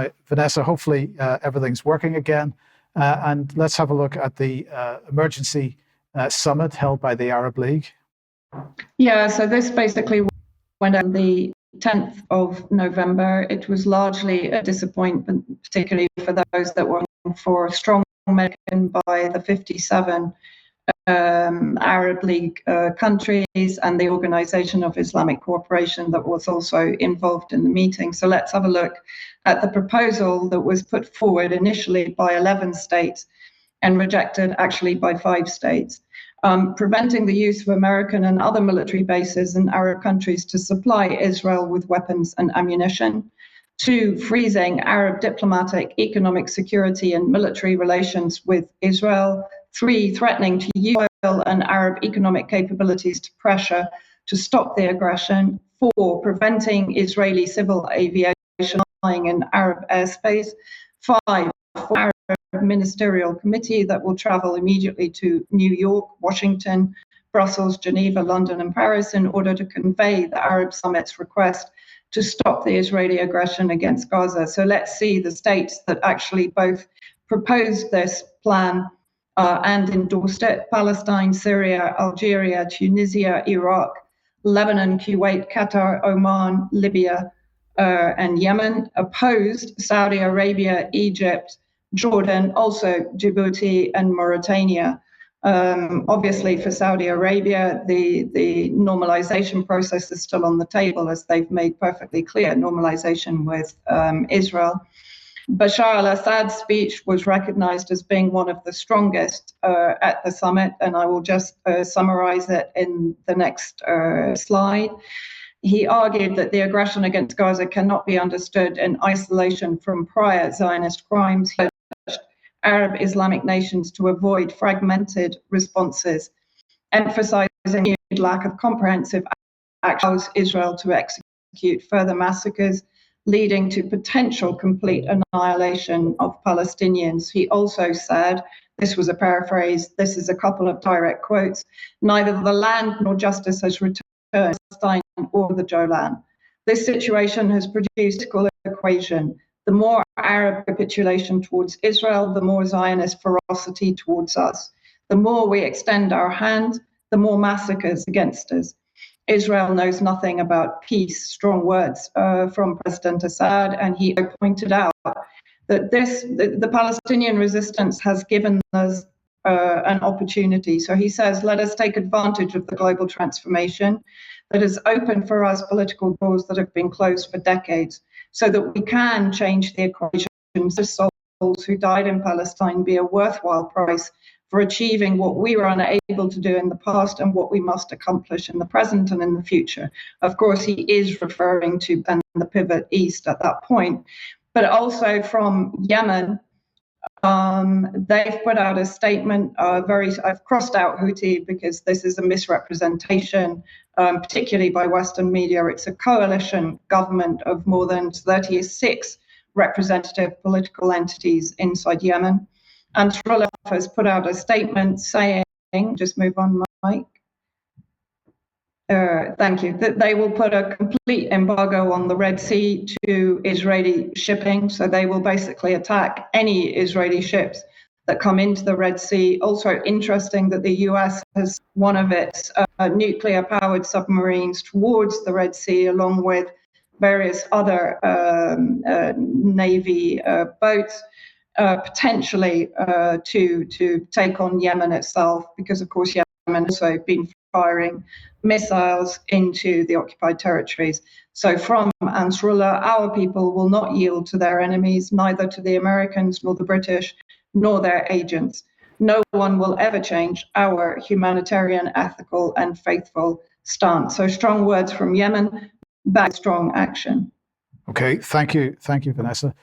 Now, Vanessa, hopefully everything's working again. And let's have a look at the emergency summit held by the Arab League. Yeah, so this basically went on the 10th of November. It was largely a disappointment, particularly for those that were for strong American by the 57 Arab League countries and the Organization of Islamic Cooperation that was also involved in the meeting. So let's have a look at the proposal that was put forward initially by 11 states and rejected actually by 5 states. Preventing the use of American and other military bases in Arab countries to supply Israel with weapons and ammunition. 2, freezing Arab diplomatic, economic, security, and military relations with Israel. 3, threatening to use oil and Arab economic capabilities to pressure to stop the aggression. 4, preventing Israeli civil aviation flying in Arab airspace. 5, for Arab ministerial committee that will travel immediately to New York, Washington, Brussels, Geneva, London, and Paris in order to convey the Arab summit's request to stop the Israeli aggression against Gaza. So let's see the states that actually both proposed this plan and endorsed it: Palestine, Syria, Algeria, Tunisia, Iraq, Lebanon, Kuwait, Qatar, Oman, Libya, and Yemen. Opposed Saudi Arabia, Egypt, Jordan, also Djibouti and Mauritania. Obviously for Saudi Arabia, the normalization process is still on the table, as they've made perfectly clear, normalization with Israel. Bashar al-Assad's speech was recognized as being one of the strongest at the summit, and I will just summarize it in the next slide. He argued that the aggression against Gaza cannot be understood in isolation from prior Zionist crimes. He urged Arab Islamic nations to avoid fragmented responses, emphasizing the lack of comprehensive action allows Israel to execute further massacres, leading to potential complete annihilation of Palestinians. He also said, this was a paraphrase, this is a couple of direct quotes, neither the land nor justice has returned to Palestine or the Golan. This situation has produced an equation. The more Arab capitulation towards Israel, the more Zionist ferocity towards us. The more we extend our hand, the more massacres against us. Israel knows nothing about peace, strong words from President Assad, and he pointed out that the Palestinian resistance has given us an opportunity. So he says, let us take advantage of the global transformation that has opened for us political doors that have been closed for decades, so that we can change the equation so souls who died in Palestine be a worthwhile price for achieving what we were unable to do in the past and what we must accomplish in the present and in the future. Of course, he is referring to the pivot east at that point, but also from Yemen. They've put out a statement, I've crossed out Houthi because this is a misrepresentation, particularly by Western media. It's a coalition government of more than 36 representative political entities inside Yemen. Ansarullah has put out a statement saying, just move on, Mike. Thank you. That they will put a complete embargo on the Red Sea to Israeli shipping. So they will basically attack any Israeli ships that come into the Red Sea. Also interesting that the US has one of its nuclear-powered submarines towards the Red Sea, along with various other Navy boats, potentially to take on Yemen itself, because of course Yemen has also been firing missiles into the occupied territories. So from Ansarullah, our people will not yield to their enemies, neither to the Americans nor the British, nor their agents. No one will ever change our humanitarian, ethical, and faithful stance. So strong words from Yemen, back strong action. Okay, thank you, Vanessa.